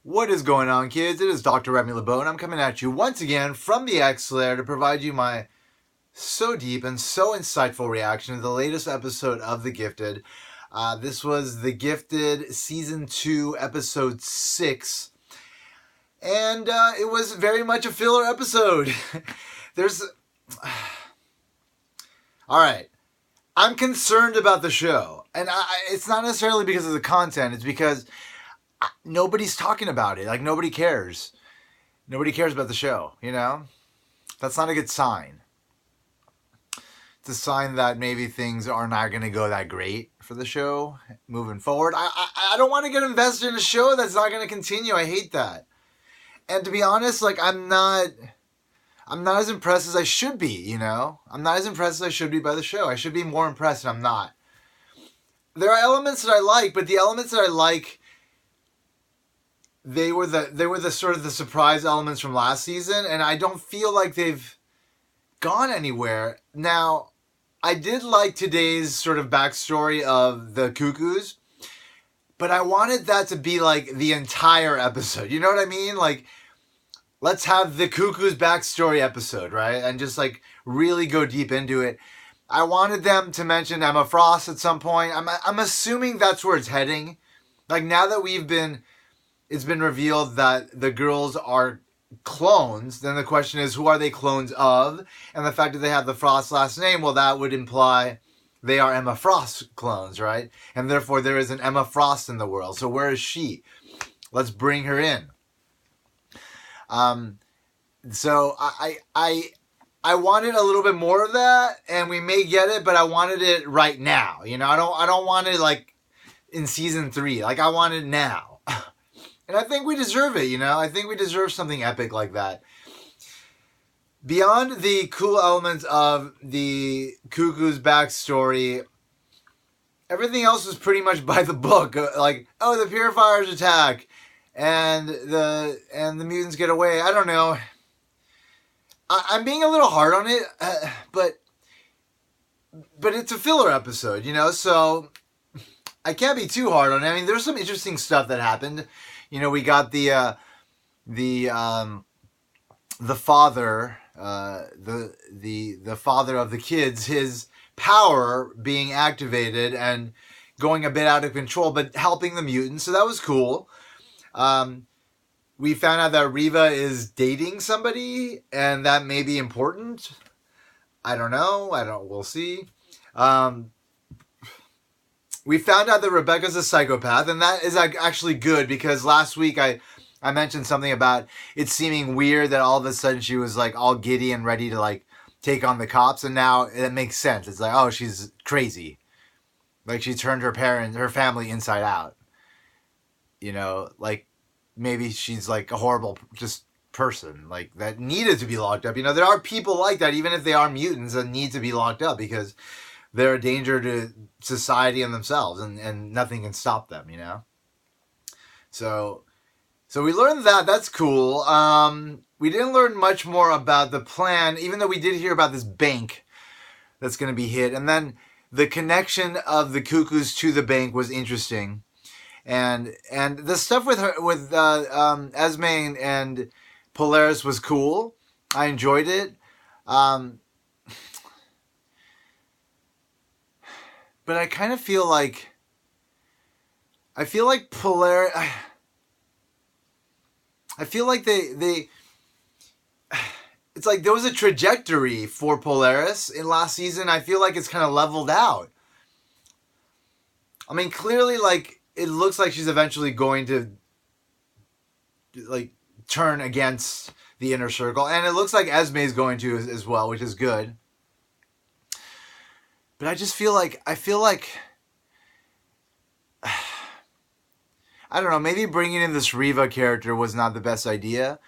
What is going on, kids? It is Dr. Remy LeBeau, and I'm coming at you once again from the X Lair to provide you my so deep and so insightful reaction to the latest episode of The Gifted. This was The Gifted Season 2, Episode 6, and it was very much a filler episode. Alright, I'm concerned about the show, and it's not necessarily because of the content, it's because nobody's talking about it. Like, nobody cares. Nobody cares about the show, you know? That's not a good sign. It's a sign that maybe things are not going to go that great for the show moving forward. I don't want to get invested in a show that's not going to continue. I hate that. And to be honest, like, I'm not as impressed as I should be, you know? I'm not as impressed as I should be by the show. I should be more impressed, and I'm not. There are elements that I like, but the elements that I like, they were the sort of the surprise elements from last season, and I don't feel like they've gone anywhere. Now, I did like today's sort of backstory of the Cuckoos, but I wanted that to be like the entire episode. You know what I mean? Like, let's have the Cuckoos backstory episode, right? And just like really go deep into it. I wanted them to mention Emma Frost at some point. I'm assuming that's where it's heading. Like, now that it's been revealed that the girls are clones, then the question is, who are they clones of? And the fact that they have the Frost last name, well, that would imply they are Emma Frost clones, right? And therefore there is an Emma Frost in the world. So where is she? Let's bring her in. So I wanted a little bit more of that, and we may get it, but I wanted it right now. You know, I don't want it like in season 3. Like, I want it now. And I think we deserve it, you know? I think we deserve something epic like that. Beyond the cool elements of the Cuckoo's backstory, everything else was pretty much by the book. Like, oh, the Purifiers attack, and the mutants get away. I don't know. I'm being a little hard on it, but it's a filler episode, you know? So I can't be too hard on it. I mean, there's some interesting stuff that happened. You know, we got the father, the father of the kids, his power being activated and going a bit out of control, but helping the mutants. So that was cool. We found out that Reva is dating somebody, and that may be important. I don't know. We'll see. We found out that Rebecca's a psychopath, and that is actually good, because last week I mentioned something about it seeming weird that all of a sudden she was like all giddy and ready to like take on the cops, and now it makes sense. It's like, oh, she's crazy. Like, she turned her family inside out. You know, like, maybe she's like a horrible just person, like, that needed to be locked up. You know, there are people like that, even if they are mutants, that need to be locked up because they're a danger to society and themselves, and nothing can stop them, you know? So we learned that. That's cool. We didn't learn much more about the plan, even though we did hear about this bank that's going to be hit. And then the connection of the Cuckoos to the bank was interesting. And the stuff with Esme and Polaris was cool. I enjoyed it. But I kind of feel like Polaris. I feel like they. It's like there was a trajectory for Polaris in last season. I feel like it's kind of leveled out. I mean, clearly, like, it looks like she's eventually going to like turn against the Inner Circle, and it looks like Esme's going to as well, which is good. But I just feel like, I don't know, maybe bringing in this Reva character was not the best idea,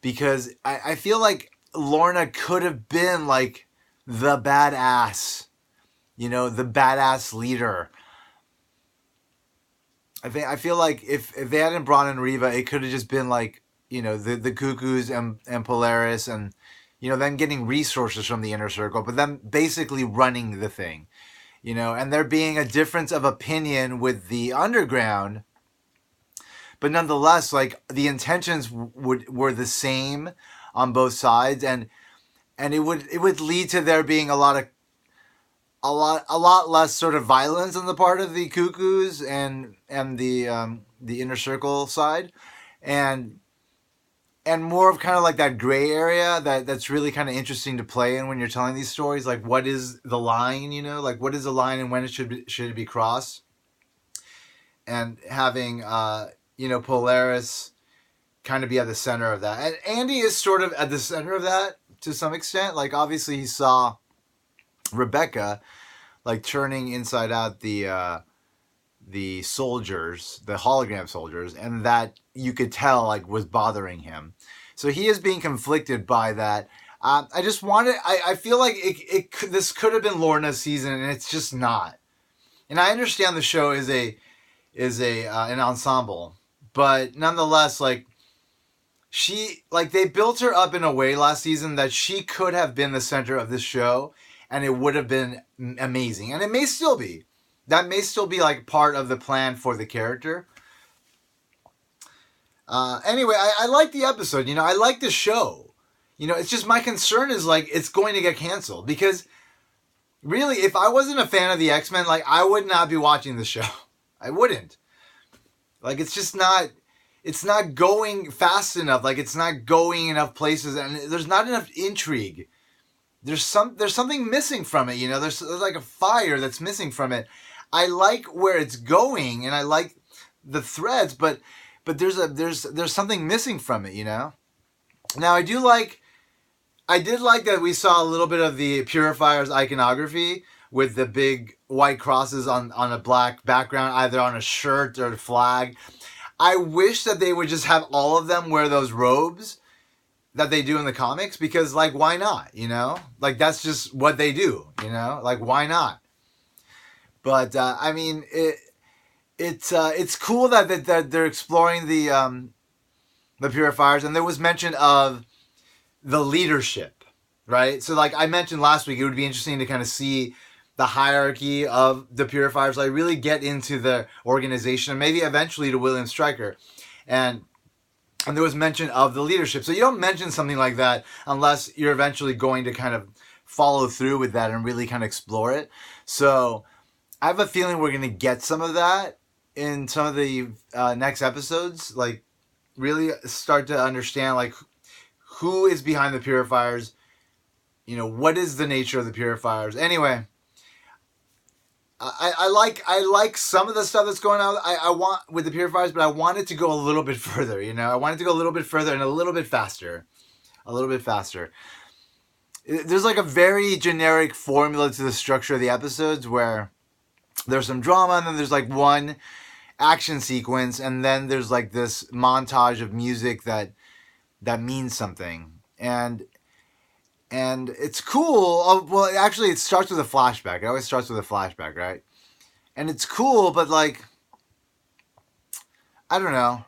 because I feel like Lorna could have been like the badass, you know, the badass leader. I feel like if they hadn't brought in Reva, it could have just been like, you know, the Cuckoos and Polaris, and, you know, them getting resources from the Inner Circle, but them basically running the thing, you know, and there being a difference of opinion with the Underground, but nonetheless, like the intentions were the same on both sides, and it would lead to there being a lot less sort of violence on the part of the Cuckoos and the Inner Circle side, and more of kind of like that gray area that's really kind of interesting to play in when you're telling these stories. Like, what is the line? You know, like what is the line and when should it be crossed? And having Polaris kind of be at the center of that, and Andy is sort of at the center of that to some extent. Like, obviously he saw Rebecca like turning inside out the soldiers, the hologram soldiers, and that you could tell like was bothering him. So he is being conflicted by that. I just wanted. I feel like this could have been Lorna's season, and it's just not. And I understand the show is an ensemble, but nonetheless, like they built her up in a way last season that she could have been the center of this show, and it would have been amazing, and it may still be. That may still be like part of the plan for the character. Anyway, I like the episode. I like the show. It's just my concern is like it's going to get canceled, because really, if I wasn't a fan of the X-Men, like I would not be watching the show. I wouldn't. Like, it's just not. It's not going fast enough. Like, it's not going enough places, and there's not enough intrigue. There's something missing from it. There's like a fire that's missing from it. I like where it's going, and I like the threads, but there's something missing from it. Now I did like that we saw a little bit of the Purifiers iconography with the big white crosses on a black background, either on a shirt or a flag. I wish that they would just have all of them wear those robes that they do in the comics, because like, why not? Like, that's just what they do. Like, why not? But I mean, it's cool that they're exploring the Purifiers, and there was mention of the leadership, right? So like I mentioned last week, it would be interesting to kind of see the hierarchy of the Purifiers, like really get into the organization, and maybe eventually to William Stryker, and there was mention of the leadership. So you don't mention something like that unless you're eventually going to kind of follow through with that and really kind of explore it. So I have a feeling we're going to get some of that in some of the next episodes. Like, really start to understand, like, who is behind the Purifiers. What is the nature of the Purifiers? Anyway, I like some of the stuff that's going on. I want with the Purifiers, but I want it to go a little bit further. I want it to go a little bit further and a little bit faster. There's like a very generic formula to the structure of the episodes, where there's some drama, and then there's like one action sequence, and then there's like this montage of music that means something, and it's cool. Well, actually, it starts with a flashback. It always starts with a flashback, right? And it's cool, but like, I don't know.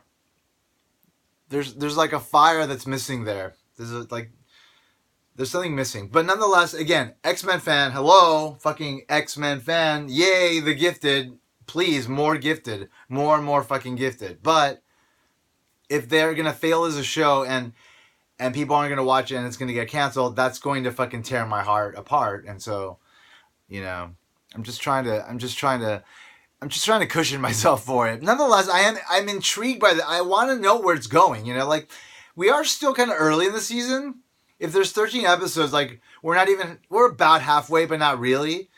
There's like a fire that's missing there. There's something missing. But nonetheless, again, X-Men fan, hello, fucking X-Men fan, yay, the Gifted. Please, more Gifted. More and more fucking Gifted. But if they're going to fail as a show and people aren't going to watch it and it's going to get canceled, that's going to fucking tear my heart apart. And so, I'm just trying to cushion myself for it. Nonetheless, I'm intrigued by that. I want to know where it's going. Like, we are still kind of early in the season. If there's 13 episodes, like, we're about halfway, but not really.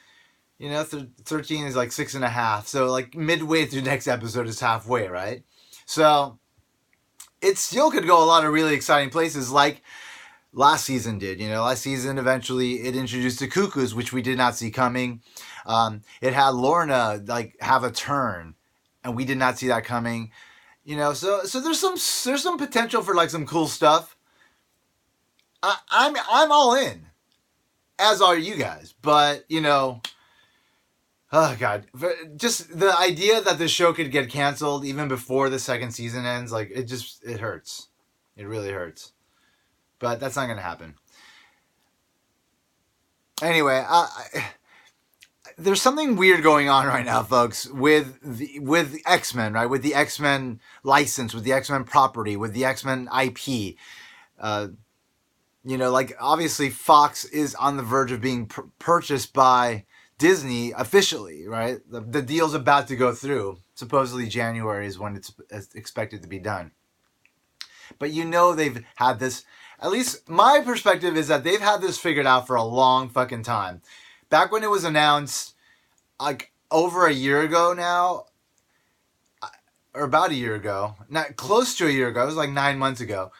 13 is like 6.5. So like midway through next episode is halfway, right? So it still could go a lot of really exciting places, like last season did. Last season eventually it introduced the Cuckoos, which we did not see coming. It had Lorna like have a turn, and we did not see that coming. So there's some potential for like some cool stuff. I'm all in, as are you guys. But oh god, just the idea that the show could get canceled even before the second season ends, like it hurts. It really hurts. But that's not gonna happen. Anyway, there's something weird going on right now, folks, with X-Men, right? With the X-Men license, with the X-Men property, with the X-Men IP. Like obviously Fox is on the verge of being purchased by Disney officially, right? The deal's about to go through. Supposedly January is when it's expected to be done. But they've had this, at least my perspective is that they've had this figured out for a long fucking time. Back when it was announced, like over a year ago now, or about a year ago, not close to a year ago, it was like 9 months ago.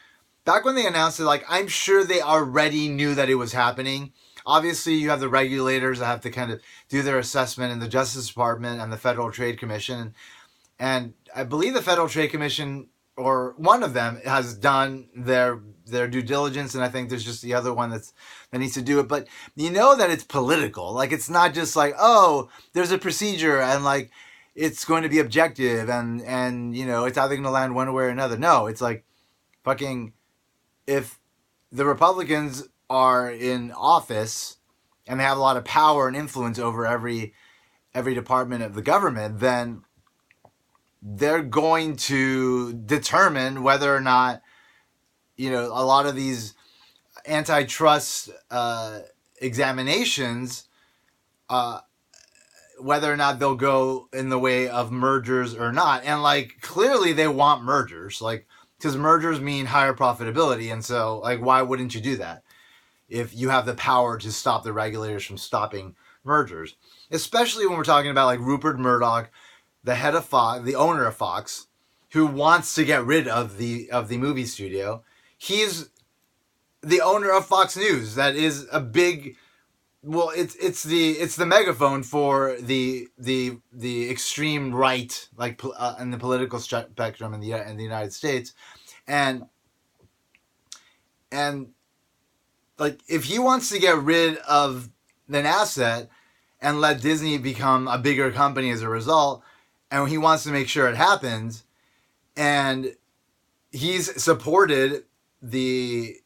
Back when they announced it, like I'm sure they already knew that it was happening. Obviously, you have the regulators that have to kind of do their assessment in the Justice Department and the Federal Trade Commission. And I believe the Federal Trade Commission, or one of them, has done their due diligence, and I think there's just the other one that needs to do it. But that it's political. Like it's not just like, oh, there's a procedure and like it's going to be objective and it's either going to land one way or another. No, it's like fucking, if the Republicans are in office and they have a lot of power and influence over every department of the government, then they're going to determine whether or not, a lot of these antitrust examinations, whether or not they'll go in the way of mergers or not. And like, clearly they want mergers, like, because mergers mean higher profitability. And so like, why wouldn't you do that if you have the power to stop the regulators from stopping mergers? Especially when we're talking about like Rupert Murdoch, the head of Fox, the owner of Fox, who wants to get rid of the movie studio. He's the owner of Fox News. That is a big, well, it's the megaphone for the extreme right, like in the political spectrum in the United States, and like if he wants to get rid of an asset and let Disney become a bigger company as a result, and he wants to make sure it happens, and he's supported the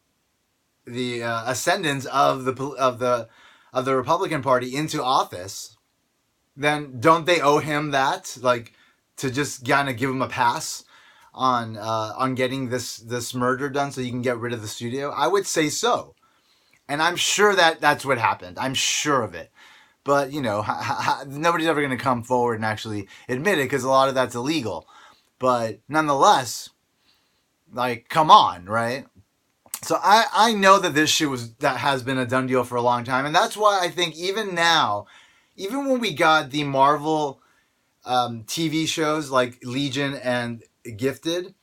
ascendance of the Republican Party into office, then don't they owe him that, like, to just kind of give him a pass on getting this merger done so you can get rid of the studio? I would say so, and I'm sure that's what happened. I'm sure of it. But, nobody's ever going to come forward and actually admit it because a lot of that's illegal. But nonetheless, like, come on, right? So I know that this shit has been a done deal for a long time. And that's why I think even now, even when we got the Marvel TV shows like Legion and Gifted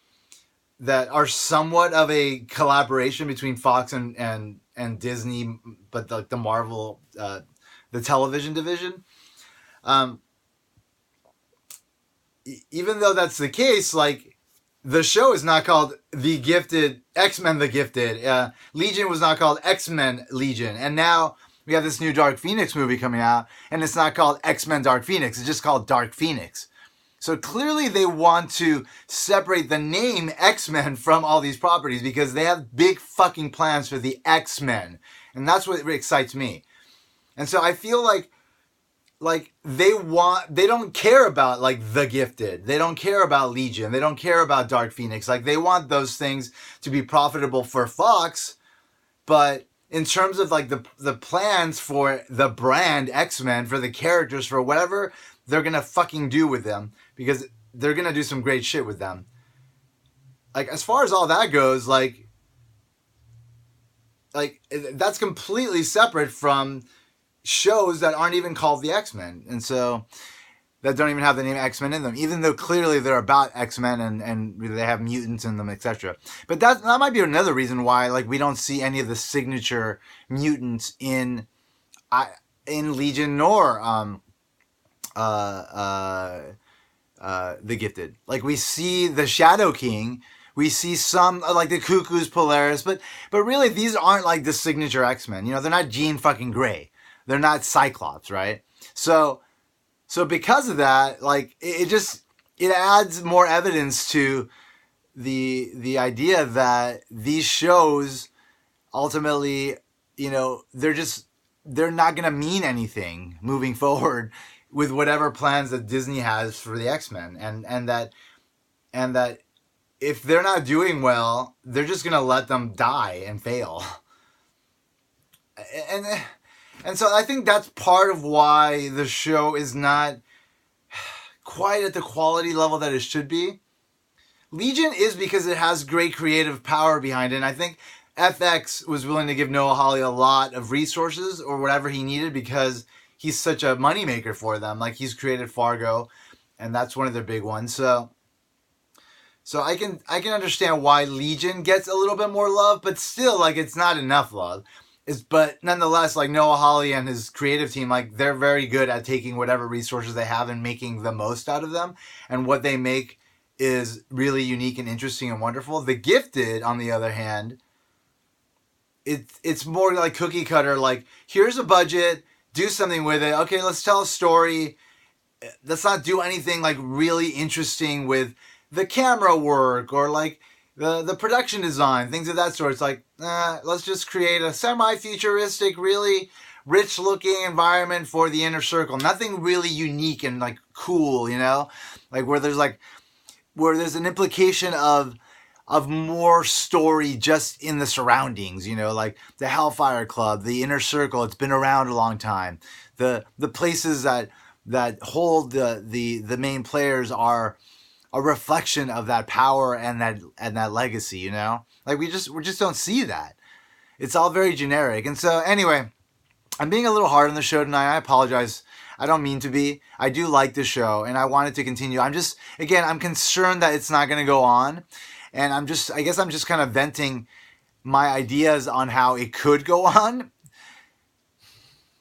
that are somewhat of a collaboration between Fox and Disney, but like the Marvel... the television division. Even though that's the case, like the show is not called The Gifted, X-Men The Gifted. Legion was not called X-Men Legion. And now we have this new Dark Phoenix movie coming out, and it's not called X-Men Dark Phoenix. It's just called Dark Phoenix. So clearly they want to separate the name X-Men from all these properties because they have big fucking plans for the X-Men. And that's what excites me. And so I feel like they don't care about like The Gifted. They don't care about Legion. They don't care about Dark Phoenix. Like they want those things to be profitable for Fox. But in terms of like the plans for the brand X-Men, for the characters, for whatever they're going to fucking do with them, because they're going to do some great shit with them. Like as far as all that goes, like that's completely separate from shows that aren't even called the X-Men, and so that don't even have the name X-Men in them, even though clearly they're about X-Men and they have mutants in them, etc. But that might be another reason why like we don't see any of the signature mutants in Legion nor The Gifted. Like we see the Shadow King, we see some like the Cuckoo's Polaris, but really these aren't like the signature X-Men. They're not Jean fucking Grey. They're not Cyclops, right? So because of that, like it adds more evidence to the idea that these shows ultimately, they're just they're not going to mean anything moving forward with whatever plans that Disney has for the X-Men, and that if they're not doing well, they're just going to let them die and fail. And so I think that's part of why the show is not quite at the quality level that it should be. Legion is because it has great creative power behind it, and I think FX was willing to give Noah Hawley a lot of resources or whatever he needed because he's such a moneymaker for them. Like, he's created Fargo, and that's one of their big ones. So I can understand why Legion gets a little bit more love, but still, like, it's not enough love. But nonetheless, like, Noah Hawley and his creative team, like, they're very good at taking whatever resources they have and making the most out of them. And what they make is really unique and interesting and wonderful. The Gifted, on the other hand, it's more like cookie cutter. Like, here's a budget, do something with it. Okay, let's tell a story. Let's not do anything like really interesting with the camera work or like the production design, things of that sort. It's like, let's just create a semi-futuristic, really rich-looking environment for the Inner Circle. Nothing really unique and like cool, you know, like where there's an implication of more story just in the surroundings, you know, like the Hellfire Club, the Inner Circle. It's been around a long time. The places that hold the main players are a reflection of that power and that legacy, you know? Like, we just don't see that. It's all very generic. And so anyway, I'm being a little hard on the show tonight. I apologize. I don't mean to be. I do like the show and I want it to continue. I'm concerned that it's not going to go on. And I guess I'm just kind of venting my ideas on how it could go on.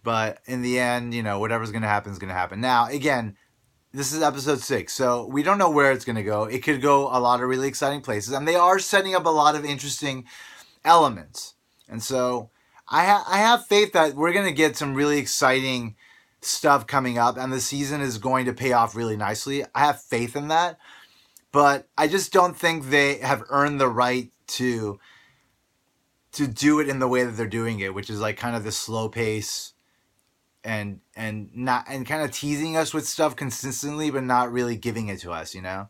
But in the end, you know, whatever's going to happen is going to happen. Now, again, this is episode 6, so we don't know where it's going to go. It could go a lot of really exciting places, and they are setting up a lot of interesting elements. And so I have faith that we're going to get some really exciting stuff coming up, and the season is going to pay off really nicely. I have faith in that, but I just don't think they have earned the right to do it in the way that they're doing it, which is like kind of the slow pace and kind of teasing us with stuff consistently, but not really giving it to us, you know?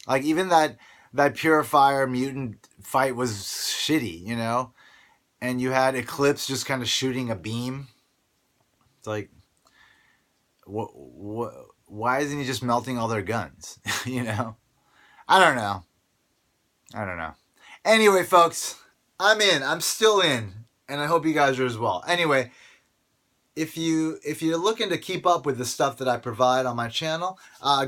Like, even that Purifier mutant fight was shitty, you know? And you had Eclipse just kind of shooting a beam. It's like, why isn't he just melting all their guns? You know? I don't know. Anyway, folks, I'm in. I'm still in. And I hope you guys are as well. Anyway, if you're looking to keep up with the stuff that I provide on my channel,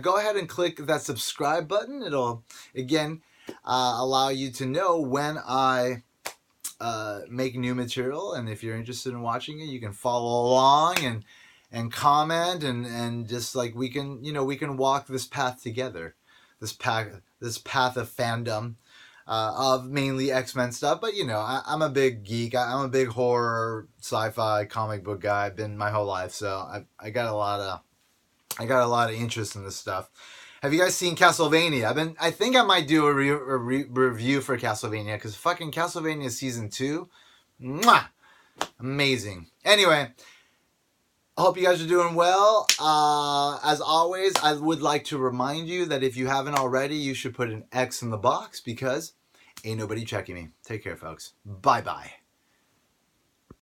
go ahead and click that subscribe button. It'll, again, allow you to know when I make new material. And if you're interested in watching it, you can follow along and comment and just like we can walk this path together, this path of fandom. Of mainly X-Men stuff, but you know, I'm a big geek. I'm a big horror, sci-fi, comic book guy. I've been my whole life, so I got a lot of interest in this stuff. Have you guys seen Castlevania? I think I might do a review for Castlevania because fucking Castlevania season 2, mwah, amazing. Anyway, I hope you guys are doing well. As always, I would like to remind you that if you haven't already, you should put an X in the box because ain't nobody checking me. Take care, folks. Bye-bye.